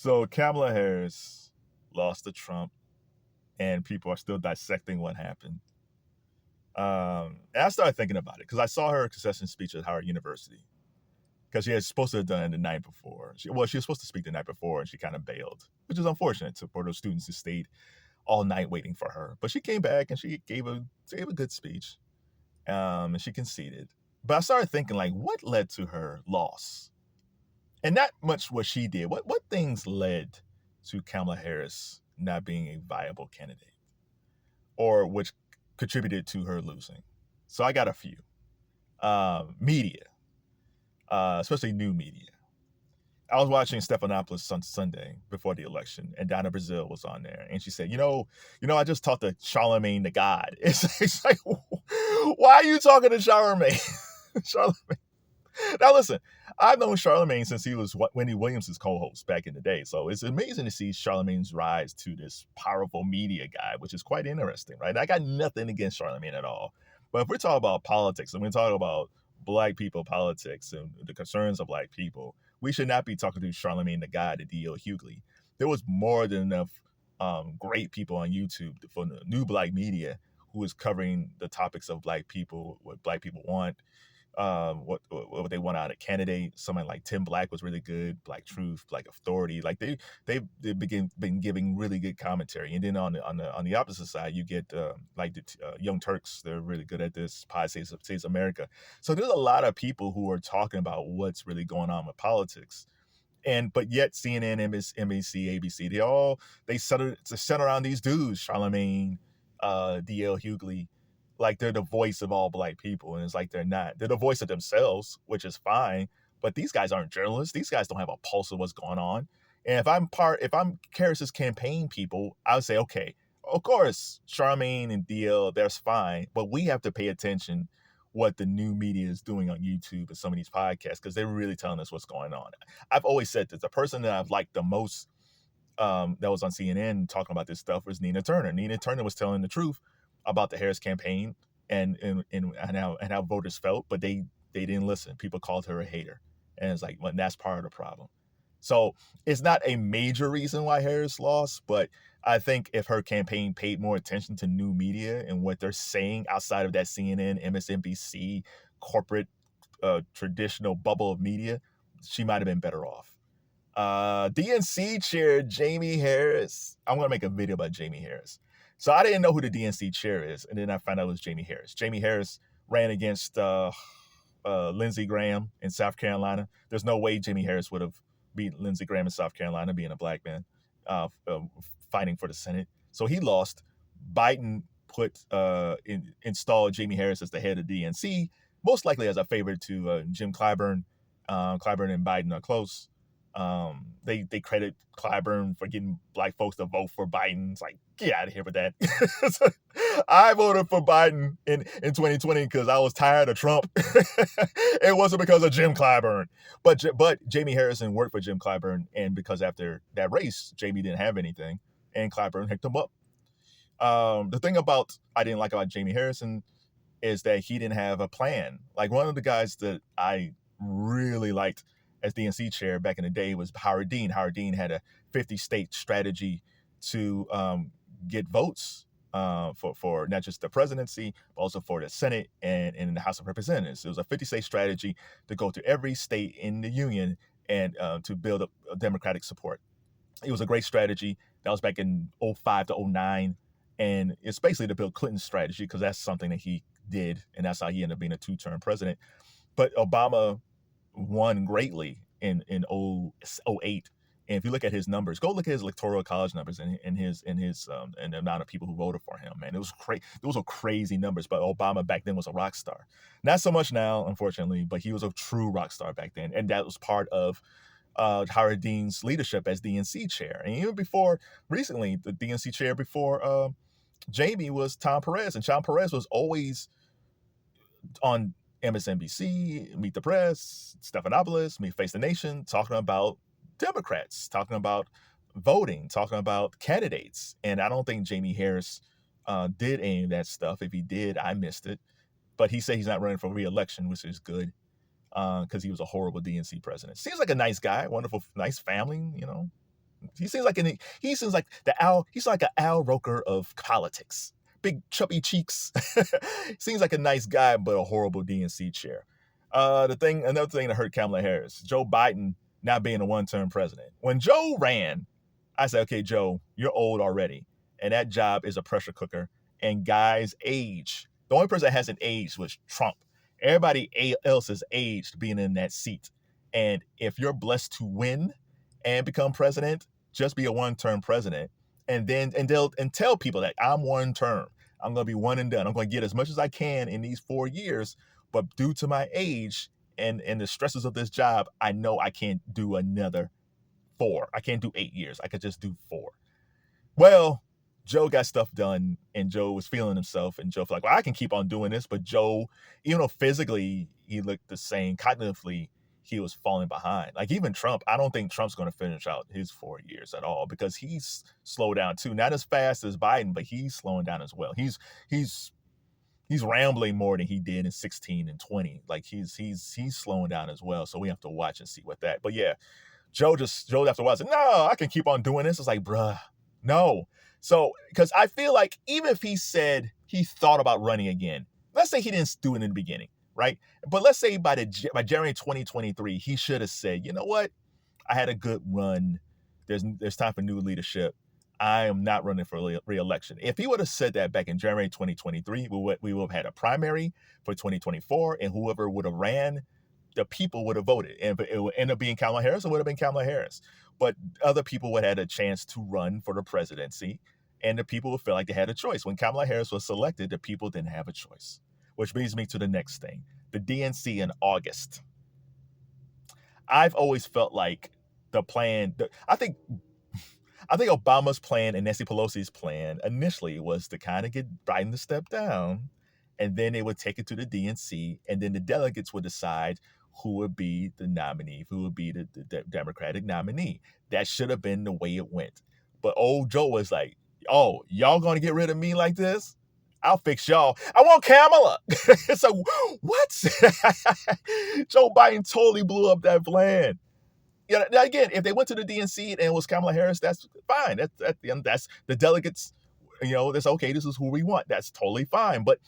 So Kamala Harris lost to Trump, and people are still dissecting what happened. And I started thinking about it because I saw her concession speech at Howard University because she was supposed to have done it the night before. She was supposed to speak the night before, and she kind of bailed, which is unfortunate for those students who stayed all night waiting for her. But she came back and she gave a good speech, and she conceded. But I started thinking, like, what led to her loss? And not much what she did. What things led to Kamala Harris not being a viable candidate, or which contributed to her losing? So I got a few. Media, especially new media. I was watching Stephanopoulos on Sunday before the election, and Donna Brazile was on there, and she said, I just talked to Charlamagne the God. It's like, why are you talking to Charlamagne? Charlamagne. Now listen, I've known Charlamagne since he was Wendy Williams' co-host back in the day, so it's amazing to see Charlamagne's rise to this powerful media guy, which is quite interesting, right? I got nothing against Charlamagne at all, but if we're talking about politics and we're talking about Black people politics and the concerns of Black people, we should not be talking to Charlamagne the guy, the D.L. Hughley. There was more than enough great people on YouTube for the new Black media who was covering the topics of Black people, what Black people want, what they want out of a candidate. Somebody like Tim Black was really good. Black Truth, Black Authority, like they've been giving really good commentary. And then on the opposite side, you get like the Young Turks. They're really good at this. Pod Saves America. So there's a lot of people who are talking about what's really going on with politics. But yet CNN, NBC, ABC, they center around these dudes, Charlamagne, D.L. Hughley, like they're the voice of all Black people, and it's like they're not. They're the voice of themselves, which is fine, but these guys aren't journalists. These guys don't have a pulse of what's going on. And if I'm Harris's campaign people, I would say, okay, of course, Charlamagne and DL, that's fine, but we have to pay attention what the new media is doing on YouTube and some of these podcasts, because they're really telling us what's going on. I've always said that the person that I've liked the most that was on CNN talking about this stuff was Nina Turner. Nina Turner was telling the truth about the Harris campaign and how voters felt, but they didn't listen. People called her a hater, and it's like, well, that's part of the problem. So it's not a major reason why Harris lost, but I think if her campaign paid more attention to new media and what they're saying outside of that CNN, MSNBC, corporate, traditional bubble of media, she might have been better off. DNC Chair Jamie Harris. I'm going to make a video about Jamie Harris. So I didn't know who the DNC chair is, and then I found out it was Jamie Harris. Jamie Harris ran against Lindsey Graham in South Carolina. There's no way Jamie Harris would have beat Lindsey Graham in South Carolina, being a Black man, fighting for the Senate. So he lost. Biden installed Jamie Harris as the head of DNC, most likely as a favor to Jim Clyburn. Clyburn and Biden are close. They credit Clyburn for getting Black folks to vote for Biden. It's like, get out of here with that. I voted for Biden in 2020 because I was tired of Trump. It wasn't because of Jim Clyburn. But Jamie Harrison worked for Jim Clyburn, and because after that race, Jamie didn't have anything, and Clyburn hooked him up. The thing I didn't like about Jamie Harrison is that he didn't have a plan. Like, one of the guys that I really liked as DNC chair back in the day was Howard Dean. Howard Dean had a 50-state strategy to get votes for not just the presidency, but also for the Senate and in the House of Representatives. It was a 50-state strategy to go to every state in the union and to build up a Democratic support. It was a great strategy. That was back in 2005 to 2009. And it's basically to build Clinton's strategy, because that's something that he did, and that's how he ended up being a 2-term president. But Obama won greatly in 2008. And if you look at his numbers, go look at his electoral college numbers and the amount of people who voted for him, man. Those were crazy numbers. But Obama back then was a rock star. Not so much now, unfortunately, but he was a true rock star back then. And that was part of Howard Dean's leadership as DNC chair. And even before, recently, the DNC chair before Jamie was Tom Perez. And Tom Perez was always on MSNBC, Meet the Press, Stephanopoulos, Face the Nation, talking about Democrats, talking about voting, talking about candidates. And I don't think Jamie Harris did any of that stuff. If he did, I missed it. But he said he's not running for re-election, which is good, because he was a horrible DNC president. Seems like a nice guy, wonderful, nice family, He seems like he's like an Al Roker of politics. Big chubby cheeks. Seems like a nice guy, but a horrible DNC chair. Another thing that hurt Kamala Harris, Joe Biden not being a one-term president. When Joe ran, I said, okay, Joe, you're old already, and that job is a pressure cooker, and guys age. The only person that hasn't aged was Trump. Everybody else has aged being in that seat. And if you're blessed to win and become president, just be a one-term president, and tell people that I'm one term. I'm going to be one and done. I'm going to get as much as I can in these 4 years, but due to my age and the stresses of this job, I know I can't do another 4. I can't do 8 years. I could just do 4. Well, Joe got stuff done, and Joe was feeling himself, and Joe felt like, well, I can keep on doing this. But Joe, even though physically he looked the same, cognitively he was falling behind. Like even Trump, I don't think Trump's going to finish out his 4 years at all, because he's slowed down too. Not as fast as Biden, but he's slowing down as well. He's rambling more than he did in 16 and 20. Like he's slowing down as well. So we have to watch and see what that. But yeah, Joe after a while said, no, I can keep on doing this. It's like, bruh, no. So, because I feel like even if he said he thought about running again, let's say he didn't do it in the beginning, right? But let's say by January 2023, he should have said, you know what? I had a good run. There's time for new leadership. I am not running for re-election. If he would have said that back in January 2023, we would have had a primary for 2024, and whoever would have ran, the people would have voted. And if it would end up being Kamala Harris, it would have been Kamala Harris. But other people would have had a chance to run for the presidency, and the people would feel like they had a choice. When Kamala Harris was selected, the people didn't have a choice. Which brings me to the next thing, the DNC in August. I've always felt like the plan, I think Obama's plan and Nancy Pelosi's plan initially was to kind of get Biden to step down, and then they would take it to the DNC, and then the delegates would decide who would be the nominee, who would be the Democratic nominee. That should have been the way it went. But old Joe was like, oh, y'all gonna get rid of me like this? I'll fix y'all. I want Kamala. So what? Joe Biden totally blew up that plan. Yeah. Now again, if they went to the DNC and it was Kamala Harris, that's fine. That's the delegates. That's okay. This is who we want. That's totally fine. But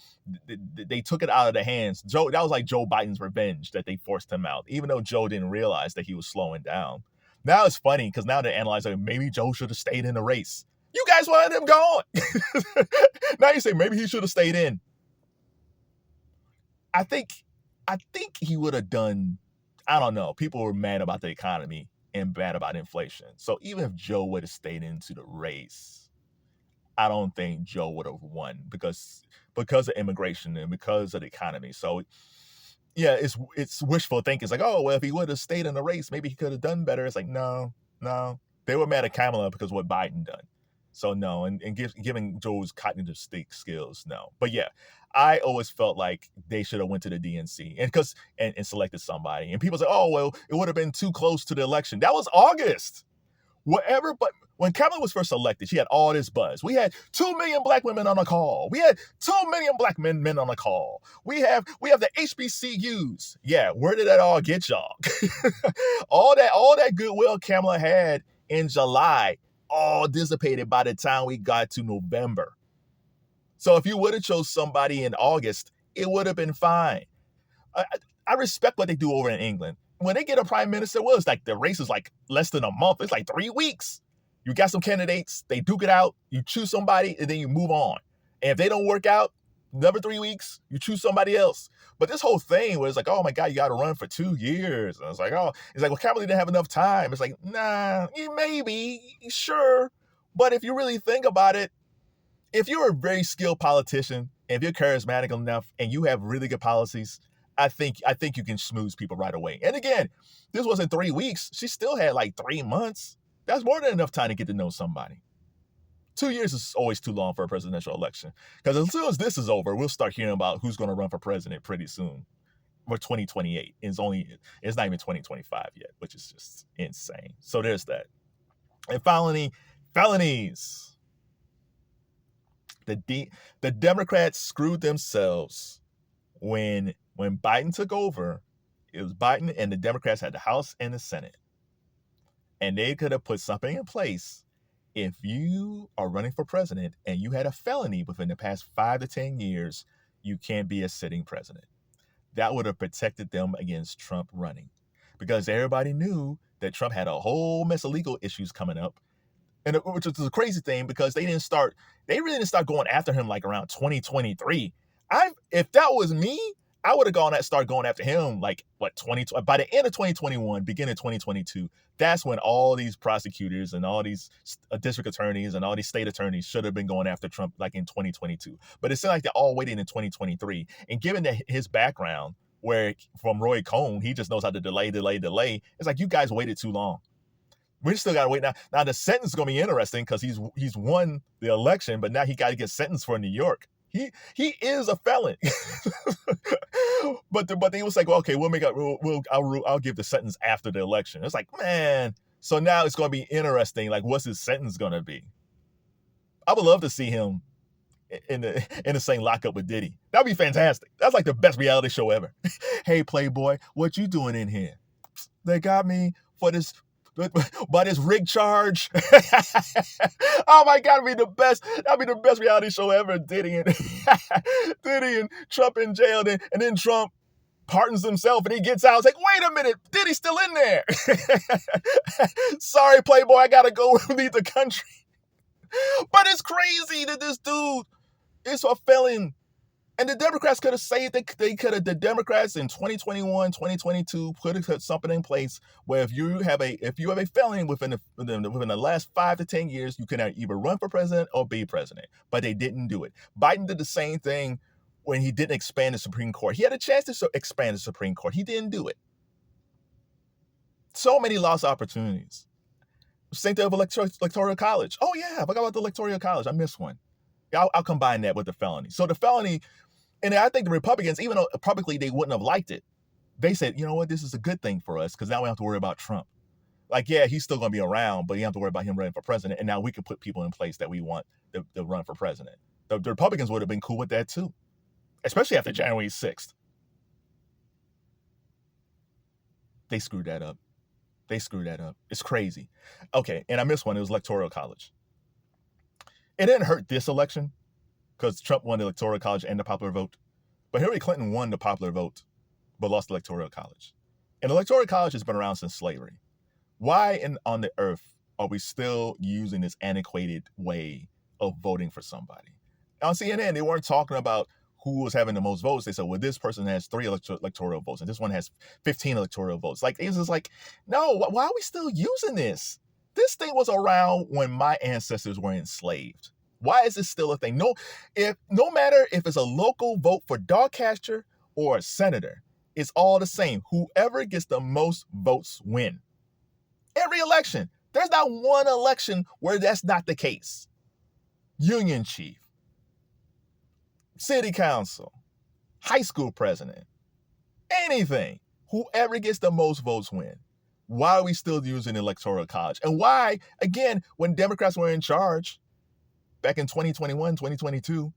they took it out of their hands. Joe, that was like Joe Biden's revenge that they forced him out, even though Joe didn't realize that he was slowing down. Now it's funny because now they're analyzing, maybe Joe should have stayed in the race. You guys wanted him gone. Now you say maybe he should have stayed in. I think he would have done, I don't know. People were mad about the economy and mad about inflation. So even if Joe would have stayed into the race, I don't think Joe would have won because of immigration and because of the economy. So yeah, it's wishful thinking. It's like, oh, well, if he would have stayed in the race, maybe he could have done better. It's like, no. They were mad at Kamala because of what Biden done. So no, and giving Joe's cognitive skills, no. But yeah, I always felt like they should have went to the DNC and selected somebody. And people say, oh, well, it would have been too close to the election. That was August. Whatever, but when Kamala was first elected, she had all this buzz. We had 2 million black women on a call. We had 2 million black men on a call. We have the HBCUs. Yeah, where did that all get y'all? all that goodwill Kamala had in July, all dissipated by the time we got to November. So if you would have chose somebody in August, it would have been fine. I respect what they do over in England. When they get a prime minister, well, it's like the race is like less than a month. It's like 3 weeks. You got some candidates, they duke it out, you choose somebody, and then you move on. And if they don't work out, another 3 weeks, you choose somebody else. But this whole thing where it's like, oh my God, you got to run for 2 years. And it's like, well, Kamala didn't have enough time. It's like, nah, maybe, sure. But if you really think about it, if you're a very skilled politician, if you're charismatic enough and you have really good policies, I think you can schmooze people right away. And again, this wasn't 3 weeks. She still had like 3 months. That's more than enough time to get to know somebody. 2 years is always too long for a presidential election. Because as soon as this is over, we'll start hearing about who's going to run for president pretty soon. For 2028. It's not even 2025 yet, which is just insane. So there's that. And felonies. The Democrats screwed themselves when Biden took over. It was Biden and the Democrats had the House and the Senate. And they could have put something in place. If you are running for president and you had a felony within the past 5 to 10 years, you can't be a sitting president. That would have protected them against Trump running, because everybody knew that Trump had a whole mess of legal issues coming up. And which is a crazy thing, because they really didn't start going after him like around 2023. If that was me, I would have started going after him like by the end of 2021, beginning of 2022. That's when all these prosecutors and all these district attorneys and all these state attorneys should have been going after Trump like in 2022. But it seemed like they're all waiting in 2023. And given that his background, where from Roy Cohn, he just knows how to delay. It's like, you guys waited too long. We still gotta wait now. Now the sentence is gonna be interesting, because he's won the election, but now he got to get sentenced for New York. He is a felon. but they was like, well, okay, I'll give the sentence after the election. It's like, man. So now it's gonna be interesting. Like, what's his sentence gonna be? I would love to see him in the same lockup with Diddy. That'd be fantastic. That's like the best reality show ever. Hey, Playboy, what you doing in here? They got me for this. But it's rigged charge. Oh my God, that'd be the best reality show ever. Diddy and Trump in jail, and then Trump pardons himself and he gets out. It's like, wait a minute, Diddy's still in there. Sorry, Playboy, I gotta go leave the country. But it's crazy that this dude is a felon. And the Democrats could have said the Democrats in 2021, 2022 put something in place where if you have a felony within the last 5 to 10 years, you can either run for president or be president. But they didn't do it. Biden did the same thing when he didn't expand the Supreme Court. He had a chance to expand the Supreme Court. He didn't do it. So many lost opportunities. Same thing with electoral college. Oh yeah, I forgot about the electoral college. I missed one. I'll combine that with the felony. So the felony. And I think the Republicans, even though publicly they wouldn't have liked it, they said, you know what, this is a good thing for us, because now we don't have to worry about Trump. Like, yeah, he's still going to be around, but you don't have to worry about him running for president. And now we can put people in place that we want to run for president. The Republicans would have been cool with that too, especially after January 6th. They screwed that up. It's crazy. Okay, and I missed one. It was electoral college. It didn't hurt this election, because Trump won the electoral college and the popular vote. But Hillary Clinton won the popular vote, but lost the electoral college. And the electoral college has been around since slavery. Why on the earth are we still using this antiquated way of voting for somebody? On CNN, they weren't talking about who was having the most votes. They said, well, this person has 3 electoral votes, and this one has 15 electoral votes. Like, it's just like, no, why are we still using this? This thing was around when my ancestors were enslaved. Why is this still a thing? No matter if it's a local vote for dogcatcher or a senator, it's all the same. Whoever gets the most votes win. Every election. There's not one election where that's not the case. Union chief, city council, high school president, anything. Whoever gets the most votes win. Why are we still using electoral college? And why, again, when Democrats were in charge, back in 2021, 2022,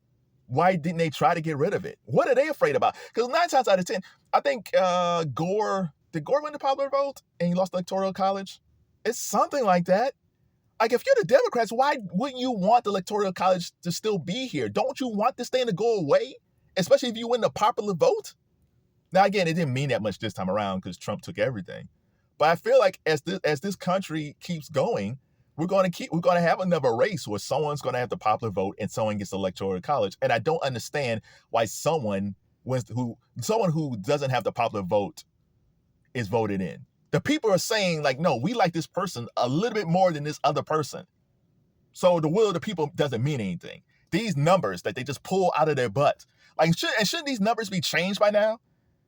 why didn't they try to get rid of it? What are they afraid about? Because 9 times out of 10, I think did Gore win the popular vote and he lost the electoral college? It's something like that. Like, if you're the Democrats, why wouldn't you want the electoral college to still be here? Don't you want this thing to go away? Especially if you win the popular vote? Now, again, it didn't mean that much this time around because Trump took everything. But I feel like as this country keeps going, we're going to have another race where someone's going to have the popular vote and someone gets the electoral college. And I don't understand why someone who doesn't have the popular vote is voted in. The people are saying, like, no, we like this person a little bit more than this other person. So the will of the people doesn't mean anything. These numbers that they just pull out of their butt, like, shouldn't these numbers be changed by now?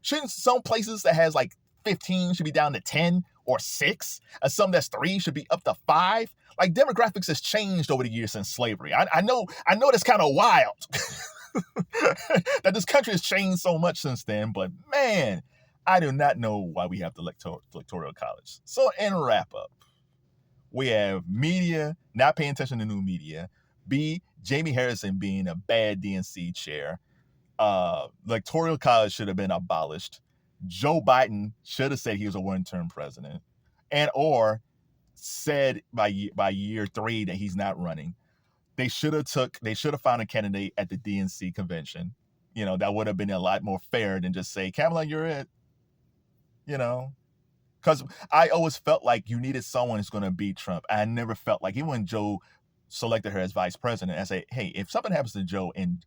Shouldn't some places that has like 15 should be down to 10 or 6, and some that's 3 should be up to 5? Like, demographics has changed over the years since slavery. I know that's kind of wild that this country has changed so much since then, but man, I do not know why we have the electoral college. So, in wrap up, we have media not paying attention to new media. B, Jamie Harrison being a bad DNC chair. Electoral college should have been abolished. Joe Biden should have said he was a one-term president. And or said by year 3 that he's not running. They should have found a candidate at the DNC convention. You know, that would have been a lot more fair than just say, Kamala, you're it. You know, because I always felt like you needed someone who's going to beat Trump. I never felt like, even when Joe selected her as vice president, I say, hey, if something happens to Joe and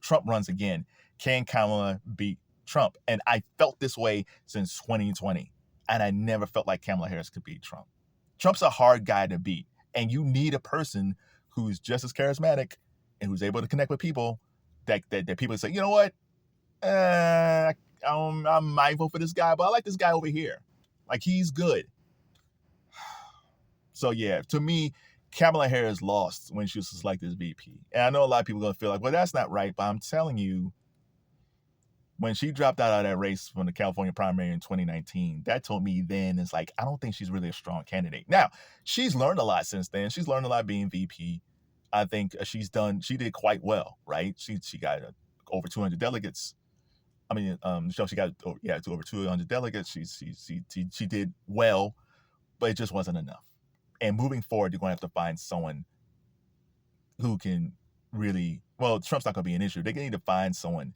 Trump runs again, can Kamala beat Trump? And I felt this way since 2020, and I never felt like Kamala Harris could beat Trump. Trump's a hard guy to beat, and you need a person who's just as charismatic and who's able to connect with people that people say, you know what, I might vote for this guy, but I like this guy over here. Like, he's good. So yeah, to me, Kamala Harris lost when she was selected as VP. And I know a lot of people are going to feel like, well, that's not right. But I'm telling you, when she dropped out of that race from the California primary in 2019, that told me then, it's like, I don't think she's really a strong candidate. Now, she's learned a lot since then. She's learned a lot being VP. I think she did quite well, right? She got over 200 delegates. I mean, she got to over 200 delegates. She did well, but it just wasn't enough. And moving forward, you're going to have to find someone who can really, well, Trump's not going to be an issue. They're going to need to find someone,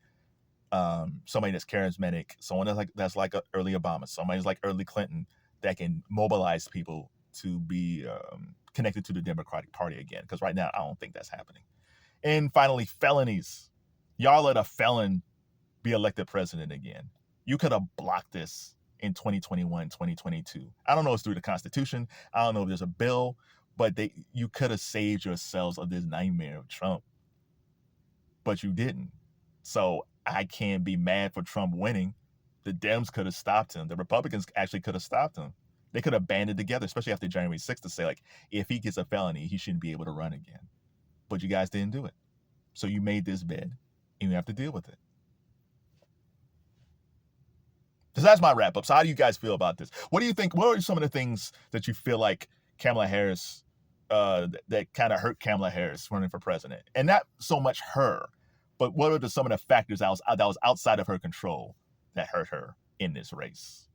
somebody that's charismatic, someone that's like early Obama, somebody that's like early Clinton, that can mobilize people to be connected to the Democratic Party again. Because right now, I don't think that's happening. And finally, felonies. Y'all let a felon be elected president again. You could have blocked this in 2021, 2022. I don't know if it's through the Constitution. I don't know if there's a bill, but you could have saved yourselves of this nightmare of Trump, but you didn't. So I can't be mad for Trump winning. The Dems could have stopped him. The Republicans actually could have stopped him. They could have banded together, especially after January 6th, to say, like, if he gets a felony, he shouldn't be able to run again. But you guys didn't do it. So you made this bed, and you have to deal with it. So that's my wrap up. So how do you guys feel about this? What do you think? What are some of the things that you feel like Kamala Harris, that kind of hurt Kamala Harris running for president? And not so much her, but what are some of the factors that was outside of her control that hurt her in this race?